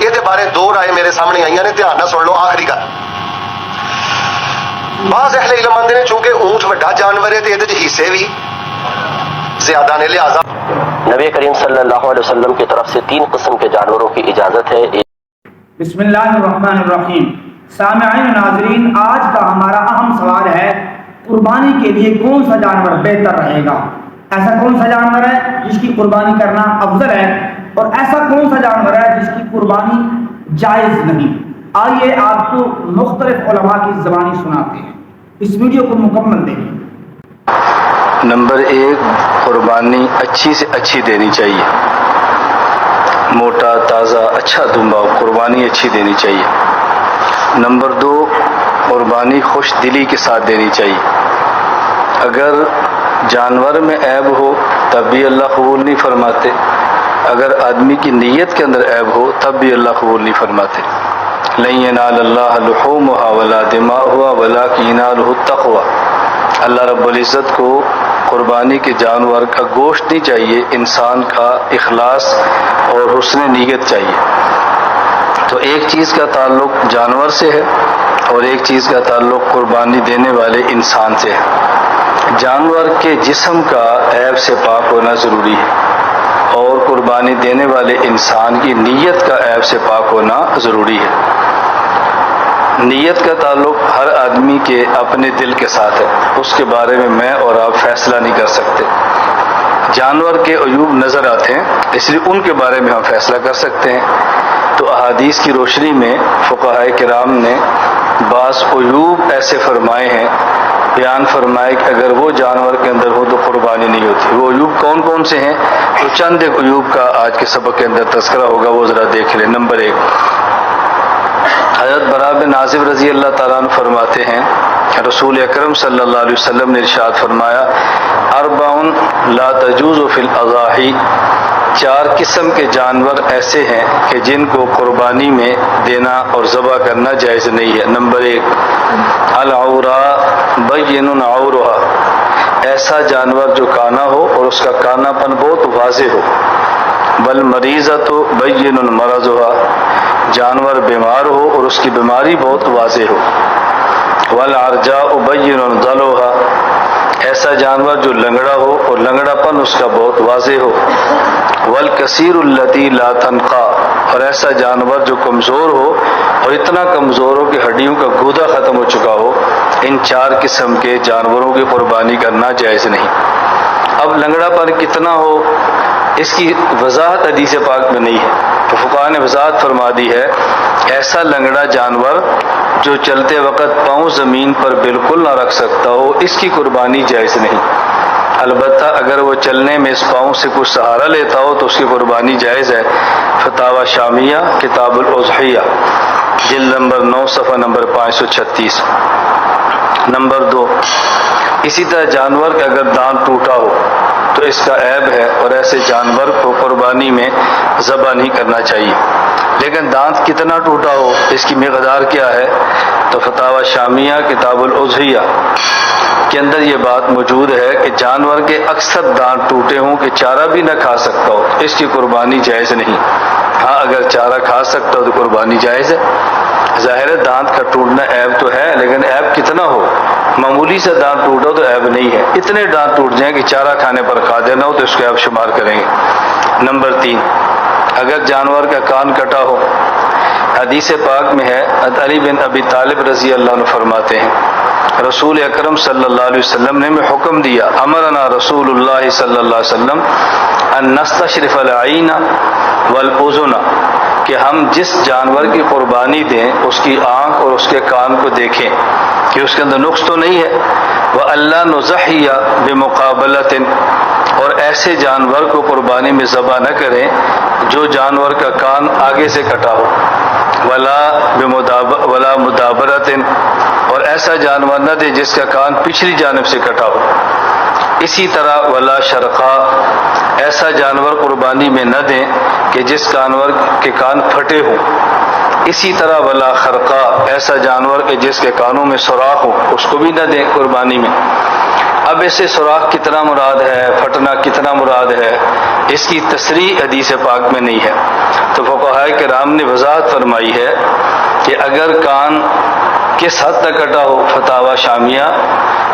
یہ بارے دو رائے میرے سامنے آئی نے، دھیان نہ سن لو. آخری گل، بعض اہل علم آندے نے چونکہ اونٹ وڈا جانور ہے تو یہ حصے بھی زیادہ نے، لہٰذا نبی کریم صلی اللہ علیہ وسلم کی طرف سے 3 قسم کے جانوروں کی اجازت ہے. بسم اللہ الرحمن الرحیم. سامعین ناظرین، آج کا ہمارا اہم سوال ہے قربانی کے لیے کون سا جانور بہتر رہے گا؟ ایسا کون سا جانور ہے جس کی قربانی کرنا افضل ہے، اور ایسا کون سا جانور ہے جس کی قربانی جائز نہیں؟ آئیے آپ کو مختلف علماء کی زبانی سناتے ہیں، اس ویڈیو کو مکمل دیکھیں. نمبر 1، قربانی اچھی سے اچھی دینی چاہیے، موٹا تازہ اچھا دمبا قربانی اچھی دینی چاہیے. نمبر 2، قربانی خوش دلی کے ساتھ دینی چاہیے. اگر جانور میں عیب ہو تب بھی اللہ قبول نہیں فرماتے، اگر آدمی کی نیت کے اندر عیب ہو تب بھی اللہ قبول نہیں فرماتے. لن ینال اللہ لحومها ولا دماؤها ولکن ینالہ التقوی. اللہ رب العزت کو قربانی کے جانور کا گوشت نہیں چاہیے، انسان کا اخلاص اور حسن نیت چاہیے. تو ایک چیز کا تعلق جانور سے ہے اور ایک چیز کا تعلق قربانی دینے والے انسان سے ہے. جانور کے جسم کا عیب سے پاک ہونا ضروری ہے اور قربانی دینے والے انسان کی نیت کا عیب سے پاک ہونا ضروری ہے. نیت کا تعلق ہر آدمی کے اپنے دل کے ساتھ ہے، اس کے بارے میں میں اور آپ فیصلہ نہیں کر سکتے. جانور کے عیوب نظر آتے ہیں، اس لیے ان کے بارے میں ہم فیصلہ کر سکتے ہیں. تو احادیث کی روشنی میں فقہائے کرام نے بعض عیوب ایسے فرمائے ہیں، بیان فرمائے کہ اگر وہ جانور کے اندر ہو تو قربانی نہیں ہوتی. وہ عیوب کون کون سے ہیں؟ تو چند ایک عیوب کا آج کے سبق کے اندر تذکرہ ہوگا، وہ ذرا دیکھ لیں. نمبر 1، حضرت براء بن عازب رضی اللہ تعالیٰ عنہ فرماتے ہیں رسول اکرم صلی اللہ علیہ وسلم نے ارشاد فرمایا 4 لا تجوز فی الاضاحی. 4 قسم کے جانور ایسے ہیں کہ جن کو قربانی میں دینا اور ذبح کرنا جائز نہیں ہے. نمبر 1، العوراء بین عورها. ایسا جانور جو کانا ہو اور اس کا کانا پن بہت واضح ہو. والمریضۃ بین مرضها. جانور بیمار ہو اور اس کی بیماری بہت واضح ہو. والعرجاء بین ضلعها. ایسا جانور جو لنگڑا ہو اور لنگڑا پن اس کا بہت واضح ہو. والکثیر التی لا تنقا. اور ایسا جانور جو کمزور ہو اور اتنا کمزور ہو کہ ہڈیوں کا گودا ختم ہو چکا ہو. ان 4 قسم کے جانوروں کی قربانی کرنا جائز نہیں. اب لنگڑا پن کتنا ہو اس کی وضاحت حدیث پاک میں نہیں ہے، تو فقہاء نے وضاحت فرما دی ہے ایسا لنگڑا جانور جو چلتے وقت پاؤں زمین پر بالکل نہ رکھ سکتا ہو، اس کی قربانی جائز نہیں. البتہ اگر وہ چلنے میں اس پاؤں سے کچھ سہارا لیتا ہو تو اس کی قربانی جائز ہے. فتاوی شامیہ کتاب الاضحیہ جلد نمبر 9 صفحہ نمبر 536. نمبر 2، اسی طرح جانور کا اگر دانت ٹوٹا ہو تو اس کا عیب ہے اور ایسے جانور کو قربانی میں ذبح نہیں کرنا چاہیے. لیکن دانت کتنا ٹوٹا ہو، اس کی مقدار کیا ہے؟ تو فتاوی شامیہ کتاب الاضحیہ کے اندر یہ بات موجود ہے کہ جانور کے اکثر دانت ٹوٹے ہوں کہ چارہ بھی نہ کھا سکتا ہو، اس کی قربانی جائز نہیں. ہاں اگر چارہ کھا سکتا ہو تو قربانی جائز ہے. ظاہر ہے دانت کا ٹوٹنا عیب تو ہے، لیکن عیب کتنا ہو؟ معمولی سے دانت ٹوٹا تو عیب نہیں ہے، اتنے دانت ٹوٹ جائیں کہ چارہ کھانے پر قادر نہ ہو تو اس کو عیب شمار کریں گے. نمبر 3، اگر جانور کا کان کٹا ہو. حدیث پاک میں ہے علی بن ابی طالب رضی اللہ عنہ فرماتے ہیں رسول اکرم صلی اللہ علیہ وسلم نے ہمیں حکم دیا، امرنا رسول اللہ صلی اللہ علیہ وسلم ان نستشرف العین والاذن، کہ ہم جس جانور کی قربانی دیں اس کی آنکھ اور اس کے کان کو دیکھیں کہ اس کے اندر نقص تو نہیں ہے. وَأَلَّا نُضَحِّيَ بِمُقَابَلَةٍ. اور ایسے جانور کو قربانی میں ذبح نہ کریں جو جانور کا کان آگے سے کٹا ہو. ولا مدابرۃ. اور ایسا جانور نہ دے جس کا کان پچھلی جانب سے کٹا ہو. اسی طرح ولا شرقا. ایسا جانور قربانی میں نہ دیں کہ جس جانور کے کان پھٹے ہوں. اسی طرح ولا خرقا. ایسا جانور کہ جس کے کانوں میں سوراخ ہو، اس کو بھی نہ دیں قربانی میں. اب ایسے سوراخ کتنا مراد ہے، پھٹنا کتنا مراد ہے، اس کی تصریح حدیث پاک میں نہیں ہے. تو فقہاء کرام نے وضاحت فرمائی ہے کہ اگر کان کس حد تک کٹا ہو، فتاوی شامیہ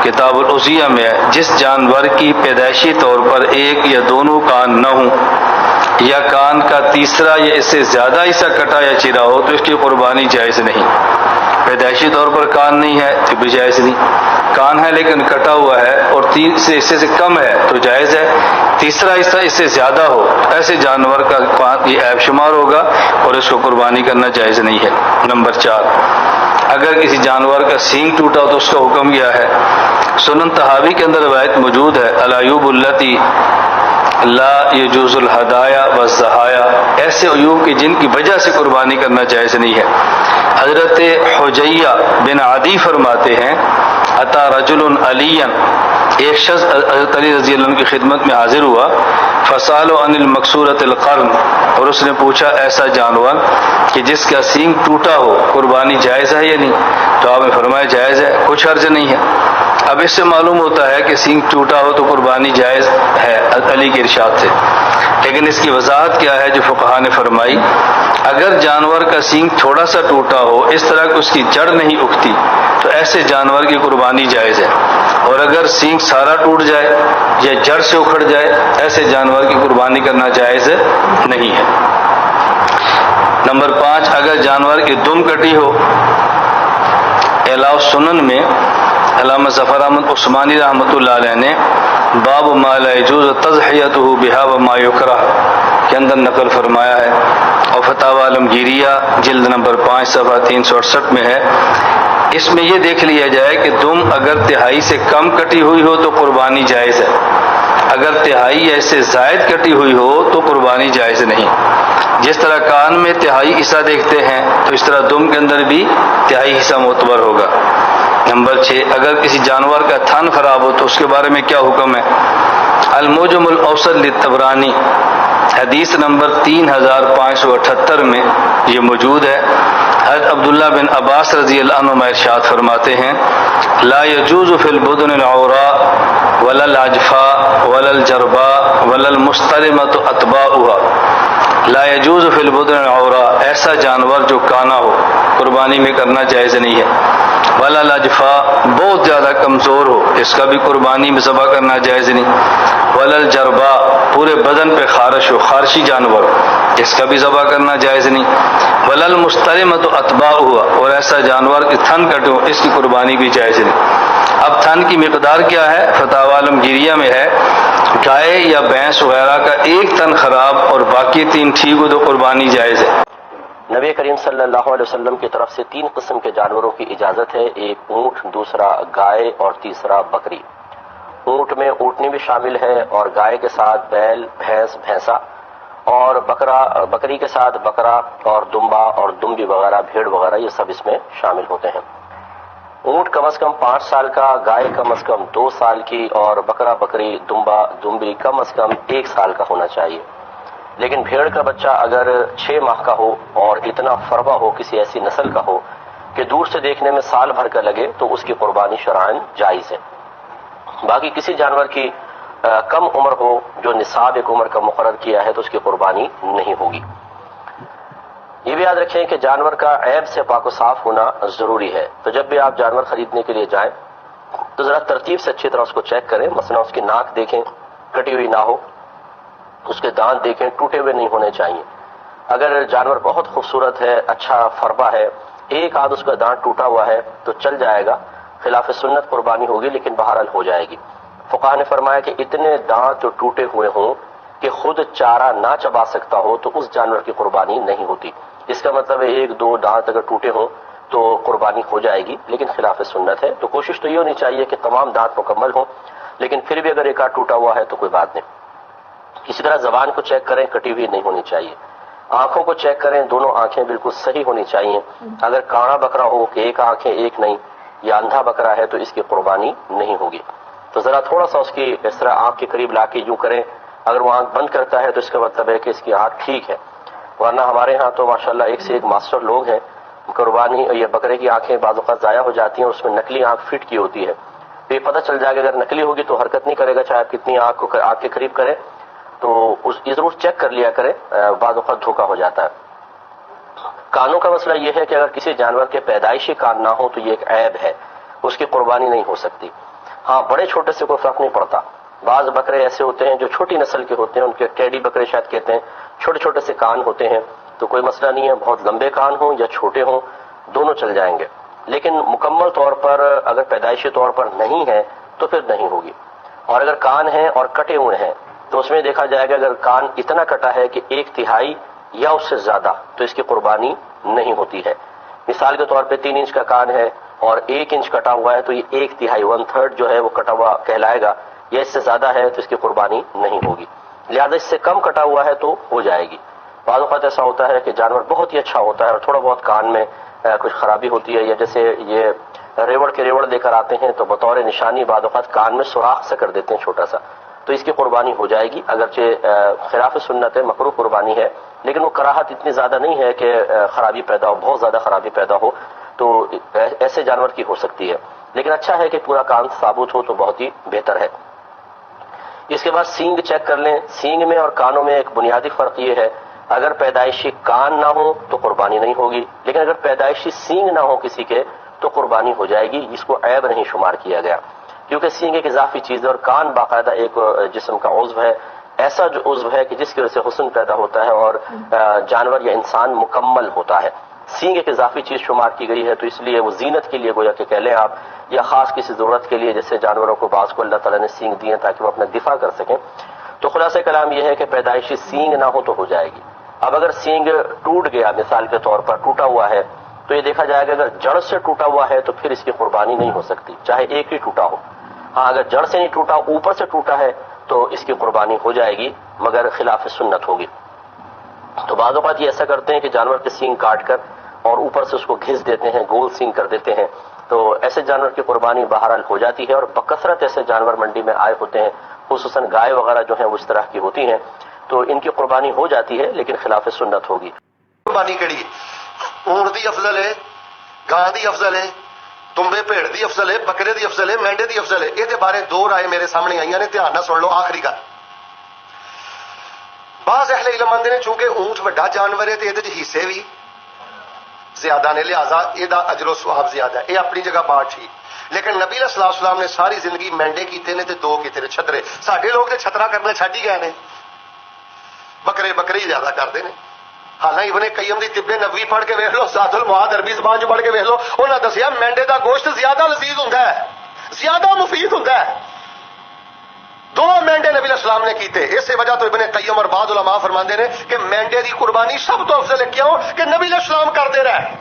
کتاب العضیہ میں ہے، جس جانور کی پیدائشی طور پر ایک یا دونوں کان نہ ہوں یا کان کا تیسرا یا اس سے زیادہ حصہ کٹا یا چرا ہو تو اس کی قربانی جائز نہیں۔ پیدائشی طور پر کان نہیں ہے تو بھی جائز نہیں، کان ہے لیکن کٹا ہوا ہے اور تین سے حصے سے کم ہے تو جائز ہے، تیسرا حصہ اس سے زیادہ ہو، ایسے جانور کا یہ عیب شمار ہوگا اور اس کو قربانی کرنا جائز نہیں ہے۔ نمبر 4، اگر کسی جانور کا سینگ ٹوٹا تو اس کا حکم کیا ہے؟ سنن طحاوی کے اندر روایت موجود ہے، العیوب التی لا یجوز الہدایا والضحایا، ایسے عیوب کی جن کی وجہ سے قربانی کرنا جائز نہیں ہے۔ حضرت حجیہ بن عدی فرماتے ہیں، اتا رجل علی، ایک شخص حضرت علی رضی اللہ عنہ کی خدمت میں حاضر ہوا، فسالوا عن المکسورۃ القرن، اور اس نے پوچھا ایسا جانور کہ جس کا سینگ ٹوٹا ہو قربانی جائز ہے یا نہیں؟ تو آپ نے فرمایا جائز ہے، کچھ حرج نہیں ہے۔ اب اس سے معلوم ہوتا ہے کہ سینگ ٹوٹا ہو تو قربانی جائز ہے علی کے ارشاد سے، لیکن اس کی وضاحت کیا ہے جو فقہا نے فرمائی، اگر جانور کا سینگ تھوڑا سا ٹوٹا ہو، اس طرح کہ اس کی جڑ نہیں اگتی، تو ایسے جانور کی قربانی جائز ہے، اور اگر سینگ سارا ٹوٹ جائے یا جڑ سے اکھڑ جائے، ایسے جانور کی قربانی کرنا جائز نہیں ہے۔ نمبر 5، اگر جانور کی دم کٹی ہو، اعلاء السنن میں علامہ ظفر احمد عثمانی رحمۃ اللہ علیہ نے باب ما لا یجوز تضحیتہ بہا وما یکرہ کے اندر نقل فرمایا ہے، اور فتاوی عالمگیریہ جلد نمبر 5 صفحہ 368 میں ہے، اس میں یہ دیکھ لیا جائے کہ دم اگر تہائی سے کم کٹی ہوئی ہو تو قربانی جائز ہے، اگر تہائی یا اس سے زائد کٹی ہوئی ہو تو قربانی جائز نہیں۔ جس طرح کان میں تہائی حصہ دیکھتے ہیں تو اس طرح دم کے اندر بھی تہائی حصہ معتبر ہوگا۔ نمبر 6، اگر کسی جانور کا تھن خراب ہو تو اس کے بارے میں کیا حکم ہے؟ الموجم الاوسط للطبرانی حدیث نمبر 3578 میں یہ موجود ہے، حضرت عبداللہ بن عباس رضی اللہ عنہ ارشاد فرماتے ہیں، لا یجوز فی البدن العوراء ولا العجفاء ولا الجرباء ولا المستلمۃ اتباؤها، لا یجوز فی البدن العوراء، ایسا جانور جو کانا ہو قربانی میں کرنا جائز نہیں ہے، ولا العجفاء، بہت زیادہ کمزور ہو اس کا بھی قربانی میں ذبح کرنا جائز نہیں، ولا الجرباء، پورے بدن پہ خارش ہو، خارشی جانور اس کا بھی ذبح کرنا جائز نہیں، ولا المستلمۃ اتباؤها، اور ایسا جانور کہ تھن کٹے ہو اس کی قربانی بھی جائز نہیں۔ اب تھن کی مقدار کیا ہے؟ فتاوی عالمگیریہ میں ہے، گائے یا بھینس وغیرہ کا ایک تن خراب اور باقی 3 ٹھیک ہو تو قربانی جائز ہے۔ نبی کریم صلی اللہ علیہ وسلم کی طرف سے 3 قسم کے جانوروں کی اجازت ہے، ایک اونٹ، دوسرا گائے اور تیسرا بکری۔ اونٹ میں اونٹنی بھی شامل ہے، اور گائے کے ساتھ بیل، بھینس، بھینسا، اور بکری کے ساتھ بکرا اور دمبا اور دمبی وغیرہ، بھیڑ وغیرہ، یہ سب اس میں شامل ہوتے ہیں۔ اونٹ کم از کم 5 سال کا، گائے کم از کم 2 سال کی، اور بکرا، بکری، دمبا، دمبی کم از کم 1 سال کا ہونا چاہیے۔ لیکن بھیڑ کا بچہ اگر 6 ماہ کا ہو اور اتنا فربا ہو، کسی ایسی نسل کا ہو کہ دور سے دیکھنے میں سال بھر کا لگے، تو اس کی قربانی شرعاً جائز ہے۔ باقی کسی جانور کی کم عمر ہو جو نصاب ایک عمر کا مقرر کیا ہے تو اس کی قربانی نہیں ہوگی۔ یہ بھی یاد رکھیں کہ جانور کا عیب سے پاک و صاف ہونا ضروری ہے، تو جب بھی آپ جانور خریدنے کے لیے جائیں تو ذرا ترتیب سے اچھی طرح اس کو چیک کریں، مثلا اس کی ناک دیکھیں کٹی ہوئی نہ ہو، اس کے دانت دیکھیں ٹوٹے ہوئے نہیں ہونے چاہیے۔ اگر جانور بہت خوبصورت ہے، اچھا فربا ہے، ایک آدھ اس کا دانت ٹوٹا ہوا ہے تو چل جائے گا، خلاف سنت قربانی ہوگی لیکن بہرحال ہو جائے گی۔ فقہا نے فرمایا کہ اتنے دانت جو ٹوٹے ہوئے ہوں کہ خود چارہ نہ چبا سکتا ہو تو اس جانور کی قربانی نہیں ہوتی۔ اس کا مطلب ہے 1-2 دانت اگر ٹوٹے ہوں تو قربانی ہو جائے گی، لیکن خلاف سنت ہے۔ تو کوشش تو یہ ہونی چاہیے کہ تمام دانت مکمل ہوں، لیکن پھر بھی اگر ایک آدھ ٹوٹا ہوا ہے تو کوئی بات نہیں۔ اسی طرح زبان کو چیک کریں، کٹی ہوئی نہیں ہونی چاہیے۔ آنکھوں کو چیک کریں، دونوں آنکھیں بالکل صحیح ہونی چاہیے۔ اگر کاڑا بکرا ہو کہ ایک آنکھیں ایک نہیں، یا اندھا بکرا ہے تو اس کی قربانی نہیں ہوگی۔ تو ذرا تھوڑا سا اس کی اس طرح آنکھ کے قریب لا کے یوں کریں، اگر وہ آنکھ بند کرتا ہے تو اس کا مطلب ہے کہ اس کی آنکھ ٹھیک ہے، ورنہ ہمارے ہاں تو ماشاءاللہ ایک سے ایک ماسٹر لوگ ہیں، قربانی یہ بکرے کی آنکھیں بعض اوقات ضائع ہو جاتی ہیں، اس میں نکلی آنکھ فٹ کی ہوتی ہے، تو یہ پتہ چل جائے گا اگر نکلی ہوگی تو حرکت نہیں کرے گا، چاہے آپ کتنی آنکھ کو آنکھ کے قریب کریں، تو یہ ضرور چیک کر لیا کریں، بعض اوقات دھوکا ہو جاتا ہے۔ کانوں کا مسئلہ یہ ہے کہ اگر کسی جانور کے پیدائشی کان نہ ہو تو یہ ایک عیب ہے، اس کی قربانی نہیں ہو سکتی۔ ہاں بڑے چھوٹے سے کوئی فرق نہیں پڑتا، بعض بکرے ایسے ہوتے ہیں جو چھوٹی نسل کے ہوتے ہیں، ان کے ٹیڈی بکرے شاید کہتے ہیں، چھوٹے چھوٹے سے کان ہوتے ہیں تو کوئی مسئلہ نہیں ہے، بہت لمبے کان ہوں یا چھوٹے ہوں دونوں چل جائیں گے، لیکن مکمل طور پر اگر پیدائشی طور پر نہیں ہے تو پھر نہیں ہوگی۔ اور اگر کان ہیں اور کٹے ہوئے ہیں تو اس میں دیکھا جائے گا اگر کان اتنا کٹا ہے کہ 1/3 یا اس سے زیادہ تو اس کی قربانی نہیں ہوتی ہے۔ مثال کے طور پہ 3 انچ کا کان ہے اور 1 انچ کٹا ہوا ہے تو یہ 1/3 1/3 جو ہے وہ کٹا ہوا کہلائے گا، یا اس سے زیادہ ہے تو اس کی قربانی نہیں ہوگی، لہذا اس سے کم کٹا ہوا ہے تو ہو جائے گی۔ بعض اوقات ایسا ہوتا ہے کہ جانور بہت ہی اچھا ہوتا ہے اور تھوڑا بہت کان میں کچھ خرابی ہوتی ہے، یا جیسے یہ ریوڑ کے ریوڑ لے کر آتے ہیں تو بطور نشانی بعض اوقات کان میں سوراخ سے کر دیتے ہیں چھوٹا سا، تو اس کی قربانی ہو جائے گی، اگرچہ خلاف سنت ہے، مکروہ قربانی ہے، لیکن وہ کراہت اتنی زیادہ نہیں ہے کہ خرابی پیدا ہو، بہت زیادہ خرابی پیدا ہو، تو ایسے جانور کی ہو سکتی ہے، لیکن اچھا ہے کہ پورا کان ثابت ہو تو بہت ہی بہتر ہے۔ اس کے بعد سینگ چیک کر لیں۔ سینگ میں اور کانوں میں ایک بنیادی فرق یہ ہے، اگر پیدائشی کان نہ ہو تو قربانی نہیں ہوگی، لیکن اگر پیدائشی سینگ نہ ہو کسی کے تو قربانی ہو جائے گی، اس کو عیب نہیں شمار کیا گیا، کیونکہ سینگ ایک اضافی چیز ہے اور کان باقاعدہ ایک جسم کا عضو ہے، ایسا جو عضو ہے کہ جس کی وجہ سے حسن پیدا ہوتا ہے اور جانور یا انسان مکمل ہوتا ہے۔ سینگ ایک اضافی چیز شمار کی گئی ہے تو اس لیے وہ زینت کے لیے گویا کہ کہہ لیں آپ، یا خاص کسی ضرورت کے لیے، جیسے جانوروں کو بعض کو اللہ تعالیٰ نے سینگ دیے تاکہ وہ اپنا دفاع کر سکیں۔ تو خلاصہ کلام یہ ہے کہ پیدائشی سینگ نہ ہو تو ہو جائے گی۔ اب اگر سینگ ٹوٹ گیا، مثال کے طور پر ٹوٹا ہوا ہے، تو یہ دیکھا جائے گا اگر جڑ سے ٹوٹا ہوا ہے تو پھر اس کی قربانی نہیں ہو سکتی، چاہے ایک ہی ٹوٹا ہو۔ ہاں اگر جڑ سے نہیں ٹوٹا، اوپر سے ٹوٹا ہے تو اس کی قربانی ہو جائے گی، مگر خلاف سنت ہوگی۔ تو بعض اوقات یہ ایسا کرتے ہیں کہ جانور کے سینگ کاٹ کر اور اوپر سے اس کو گھس دیتے ہیں، گول سینگ کر دیتے ہیں، تو ایسے جانور کی قربانی بہرحال ہو جاتی ہے، اور بکثرت ایسے جانور منڈی میں آئے ہوتے ہیں، خصوصاً گائے وغیرہ جو ہیں وہ اس طرح کی ہوتی ہیں، تو ان کی قربانی ہو جاتی ہے لیکن خلاف سنت ہوگی۔ قربانی کیڑی اونٹ دی افضل ہے، گاں دی افضل ہے، تمبے بھیڑ دی افضل ہے، بکرے دی افضل ہے، مینڈے دی افضل ہے؟ یہ بارے 2 رائے میرے سامنے آئی نے، دھیان نہ سن لو۔ آخری گل، بعض اہل علم آندے نے چونکہ اونٹ وڈا جانور ہے تو یہ حصے بھی زیادہ نے، لہذا یہ اجر و ثواب زیادہ ہے، یہ اپنی جگہ بات ٹھیک، لیکن نبی علیہ الصلوۃ والسلام نے ساری زندگی مینڈے کیتے نے تے 2 کیتے نے چھترے۔ ساڈے لوگ تے چھترا کرنا چھڈ ہی گئے نے، بکرے ہی زیادہ کرتے ہیں۔ حالانکہ ابن قیم دی طب نبوی پڑھ کے ویکھ لو، زاد المعاد عربی زبان جو پڑھ کے ویکھ لو، انہاں دسیا مینڈے دا گوشت زیادہ لذیذ ہوندا ہے، زیادہ مفید ہوندا ہے۔ 2 مینڈے نبی علیہ السلام نے کیتے، اسی وجہ تو ابن قیم اور بعض علماء فرماندے نے کہ مینڈے دی قربانی سب تو افضل ہے، کیوں کہ نبی علیہ السلام کرتے رہے۔